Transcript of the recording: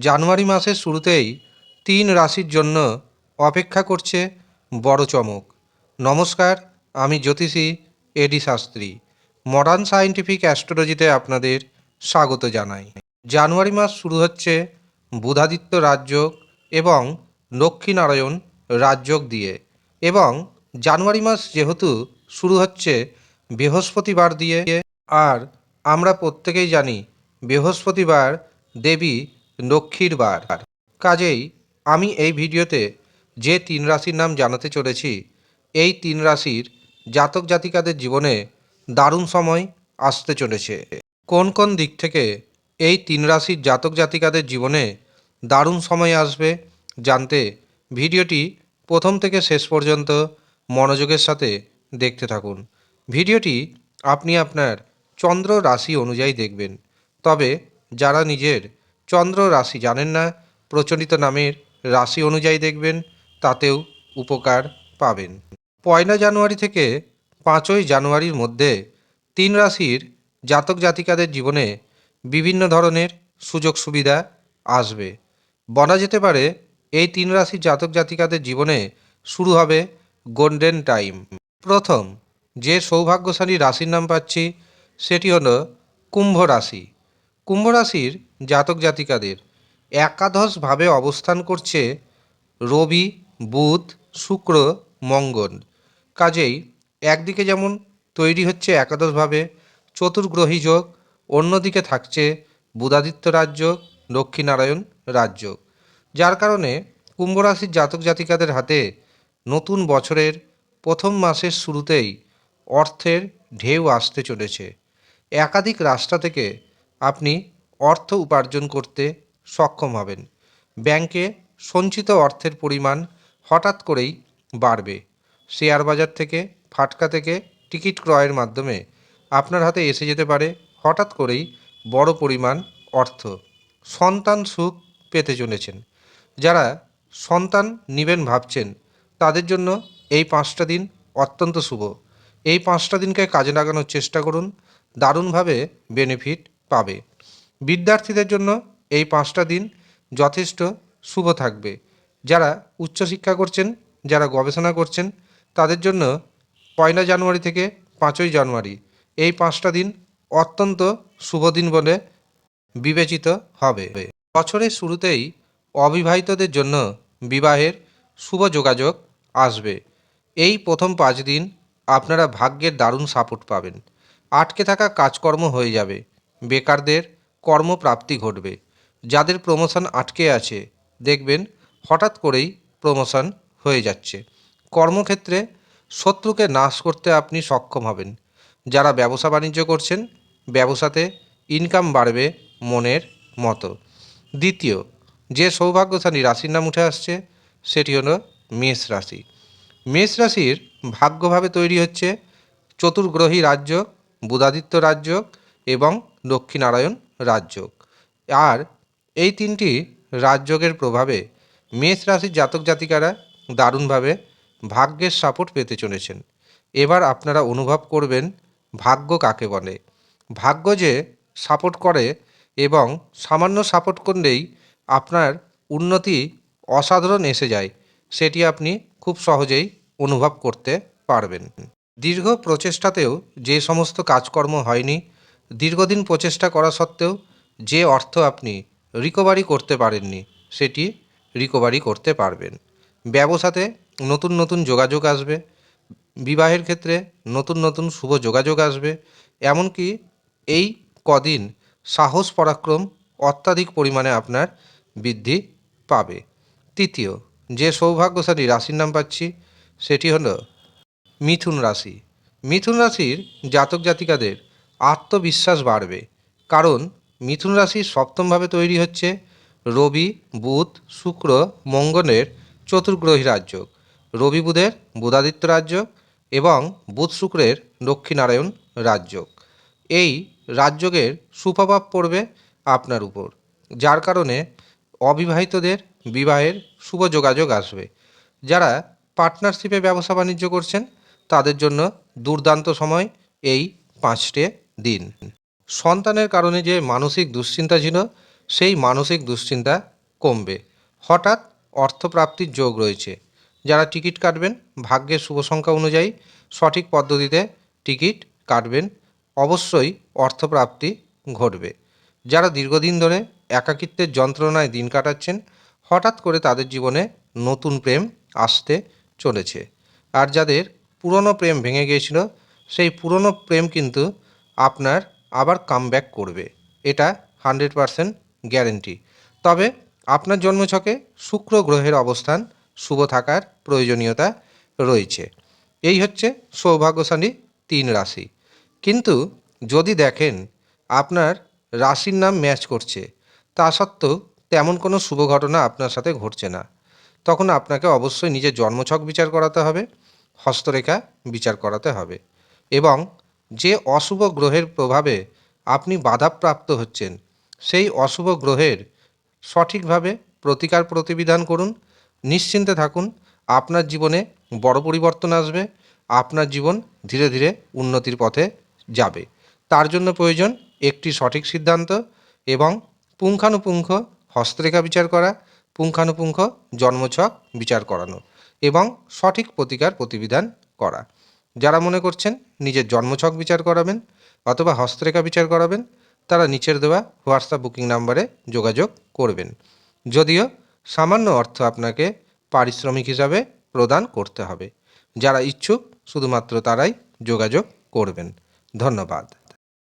জানুয়ারি মাসের শুরুতেই 3 রাশির জন্য অপেক্ষা করছে বড় চমক। নমস্কার, আমি জ্যোতিষী এডি শাস্ত্রী। মডার্ন সায়েন্টিফিক অ্যাস্ট্রোলজিতে আপনাদের স্বাগত জানাই। জানুয়ারি মাস শুরু হচ্ছে বুধাদিত্য রাজযোগ এবং লক্ষ্মীনারায়ণ রাজযোগ দিয়ে, এবং জানুয়ারি মাস যেহেতু শুরু হচ্ছে বৃহস্পতিবার দিয়ে, আর আমরা প্রত্যেকেই জানি বৃহস্পতিবার দেবী লক্ষ্মীর বার। কাজেই আমি এই ভিডিওতে যে 3 রাশির নাম জানাতে চলেছি, এই 3 রাশির জাতক জাতিকাদের জীবনে দারুণ সময় আসতে চলেছে। কোন কোন দিক থেকে এই 3 রাশির জাতক জাতিকাদের জীবনে দারুণ সময় আসবে জানতে ভিডিওটি প্রথম থেকে শেষ পর্যন্ত মনোযোগের সাথে দেখতে থাকুন। ভিডিওটি আপনি আপনার চন্দ্র রাশি অনুযায়ী দেখবেন। তবে যারা নিজের চন্দ্র রাশি জানেন না, প্রচলিত নামের রাশি অনুযায়ী দেখবেন, তাতেও উপকার পাবেন। 1 জানুয়ারি থেকে 5 জানুয়ারির মধ্যে 3 রাশির জাতক জাতিকাদের জীবনে বিভিন্ন ধরনের সুযোগ সুবিধা আসবে। বলা যেতে পারে এই 3 রাশির জাতক জাতিকাদের জীবনে শুরু হবে গোল্ডেন টাইম। প্রথম যে সৌভাগ্যশালী রাশির নাম পাচ্ছি সেটি হলো কুম্ভ রাশি। কুম্ভ রাশির জাতক জাতিকাদের একাদশভাবে অবস্থান করছে রবি, বুধ, শুক্র, মঙ্গল। কাজেই একদিকে যেমন তৈরি হচ্ছে একাদশভাবে চতুর্গ্রহী যোগ, অন্যদিকে থাকছে বুধাদিত্য রাজযোগ, লক্ষ্মীনারায়ণ রাজযোগ, যার কারণে কুম্ভ রাশির জাতক জাতিকাদের হাতে নতুন বছরের প্রথম মাসের শুরুতেই অর্থের ঢেউ আসতে চলেছে। একাধিক রাস্তা থেকে আপনি অর্থ উপার্জন করতে সক্ষম হবেন। ব্যাংকে সঞ্চিত অর্থের পরিমাণ হঠাৎ করেই বাড়বে। শেয়ার বাজার থেকে, ফাটকা থেকে টিকিট ক্রয়ের মাধ্যমে আপনার হাতে এসে যেতে পারে হঠাৎ করেই বড় পরিমাণ অর্থ। সন্তান সুখ পেতে চলেছেন। যারা সন্তান নেবেন ভাবছেন, তাদের জন্য এই 5টা দিন অত্যন্ত শুভ। এই 5টা দিনকে কাজে লাগানোর চেষ্টা করুন, দারুণভাবে বেনিফিট পাবে। বিদ্যার্থীদের জন্য এই 5টা দিন যথেষ্ট শুভ থাকবে। যারা উচ্চশিক্ষা করছেন, যারা গবেষণা করছেন, তাদের জন্য 1 জানুয়ারি থেকে 5 জানুয়ারি এই 5টা দিন অত্যন্ত শুভ দিন বলে বিবেচিত হবে। বছরের শুরুতেই অবিবাহিতদের জন্য বিবাহের শুভ যোগাযোগ আসবে। এই প্রথম 5 দিন আপনারা ভাগ্যের দারুণ সাপোর্ট পাবেন। আটকে থাকা কাজকর্ম হয়ে যাবে। বেকারদের কর্মপ্রাপ্তি ঘটবে। যাদের প্রমোশন আটকে আছে, দেখবেন হঠাৎ করেই প্রমোশন হয়ে যাচ্ছে। কর্মক্ষেত্রে শত্রুকে নাশ করতে আপনি সক্ষম হবেন। যারা ব্যবসা বাণিজ্য করছেন, ব্যবসাতে ইনকাম বাড়বে মনের মতো। দ্বিতীয় যে সৌভাগ্যশালী রাশির নাম উঠে আসছে সেটি হলো মেষ রাশি। মেষ রাশির ভাগ্যভাবে তৈরি হচ্ছে চতুর্গ্রহী রাজযোগ, বুধাদিত্য রাজযোগ এবং লক্ষ্মীনারায়ণ রাজযোগ। আর এই 3টি রাজযোগের প্রভাবে মেষ রাশির জাতক জাতিকারা দারুণভাবে ভাগ্যের সাপোর্ট পেতে চলেছেন। এবার আপনারা অনুভব করবেন ভাগ্য কাকে বলে। ভাগ্য যে সাপোর্ট করে এবং সামান্য সাপোর্ট করলেই আপনার উন্নতি অসাধারণ এসে যায়, সেটি আপনি খুব সহজেই অনুভব করতে পারবেন। দীর্ঘ প্রচেষ্টাতেও যে সমস্ত কাজকর্ম হয়নি, দীর্ঘদিন প্রচেষ্টা করা সত্ত্বেও যে অর্থ আপনি রিকভারি করতে পারেননি, সেটি রিকভারি করতে পারবেন। ব্যবসাতে নতুন নতুন যোগাযোগ আসবে। বিবাহের ক্ষেত্রে নতুন নতুন শুভ যোগাযোগ আসবে। এমনকি এই কদিন সাহস পরাক্রম অত্যাধিক পরিমাণে আপনার বৃদ্ধি পাবে। তৃতীয় যে সৌভাগ্যশালী রাশির নাম পাচ্ছি সেটি হলো মিথুন রাশি। মিথুন রাশির জাতক জাতিকাদের আত্মবিশ্বাস বাড়বে, কারণ মিথুন রাশির সপ্তমভাবে তৈরি হচ্ছে রবি, বুধ, শুক্র, মঙ্গলের চতুর্গ্রহী রাজযোগ। রবি বুধের বুধাদিত্য রাজযোগ এবং বুধ শুক্রের লক্ষ্মীনারায়ণ রাজযোগ। এই রাজযোগের সুপ্রভাব পড়বে আপনার উপর, যার কারণে অবিবাহিতদের বিবাহের শুভ যোগাযোগ আসবে। যারা পার্টনারশিপে ব্যবসা বাণিজ্য করছেন, তাদের জন্য দুর্দান্ত সময় এই 5টে দিন। সন্তানের কারণে যে মানসিক দুশ্চিন্তা ছিল, সেই মানসিক দুশ্চিন্তা কমবে। হঠাৎ অর্থপ্রাপ্তির যোগ রয়েছে। যারা টিকিট কাটবেন, ভাগ্যের শুভ সংখ্যা অনুযায়ী সঠিক পদ্ধতিতে টিকিট কাটবেন, অবশ্যই অর্থপ্রাপ্তি ঘটবে। যারা দীর্ঘদিন ধরে একাকিত্বের যন্ত্রণায় দিন কাটাচ্ছেন, হঠাৎ করে তাদের জীবনে নতুন প্রেম আসতে চলেছে। আর যাদের পুরনো প্রেম ভেঙে গিয়েছিল, সেই পুরনো প্রেম কিন্তু আপনার আবার কামব্যাক করবে। এটা 100% গ্যারেন্টি। তবে আপনার জন্মছকে শুক্র গ্রহের অবস্থান শুভ থাকার প্রয়োজনীয়তা রয়েছে। এই হচ্ছে সৌভাগ্যশালী 3 রাশি। কিন্তু যদি দেখেন আপনার রাশির নাম ম্যাচ করছে, তা সত্ত্বেও তেমন কোনো শুভ ঘটনা আপনার সাথে ঘটছে না, তখন আপনাকে অবশ্যই নিজের জন্মছক বিচার করাতে হবে, হস্তরেখা বিচার করাতে হবে এবং যে অশুভ গ্রহের প্রভাবে আপনি বাধাপ্রাপ্ত হচ্ছেন, সেই অশুভ গ্রহের সঠিকভাবে প্রতিকার প্রতিবিধান করুন। নিশ্চিন্তে থাকুন, আপনার জীবনে বড় পরিবর্তন আসবে, আপনার জীবন ধীরে ধীরে উন্নতির পথে যাবে। তার জন্য প্রয়োজন একটি সঠিক সিদ্ধান্ত এবং পুঙ্খানুপুঙ্খ হস্তরেখা বিচার করা, পুঙ্খানুপুঙ্খ জন্মছক বিচার করানো এবং সঠিক প্রতিকার প্রতিবিধান করা। যারা মনে করছেন নিজের জন্মছক বিচার করাবেন অথবা হস্তরেখা বিচার করাবেন, তারা নিচের দেওয়া হোয়াটসঅ্যাপ বুকিং নাম্বারে যোগাযোগ করবেন। যদিও সামান্য অর্থ আপনাকে পারিশ্রমিক হিসাবে প্রদান করতে হবে। যারা ইচ্ছুক শুধুমাত্র তারাই যোগাযোগ করবেন। ধন্যবাদ।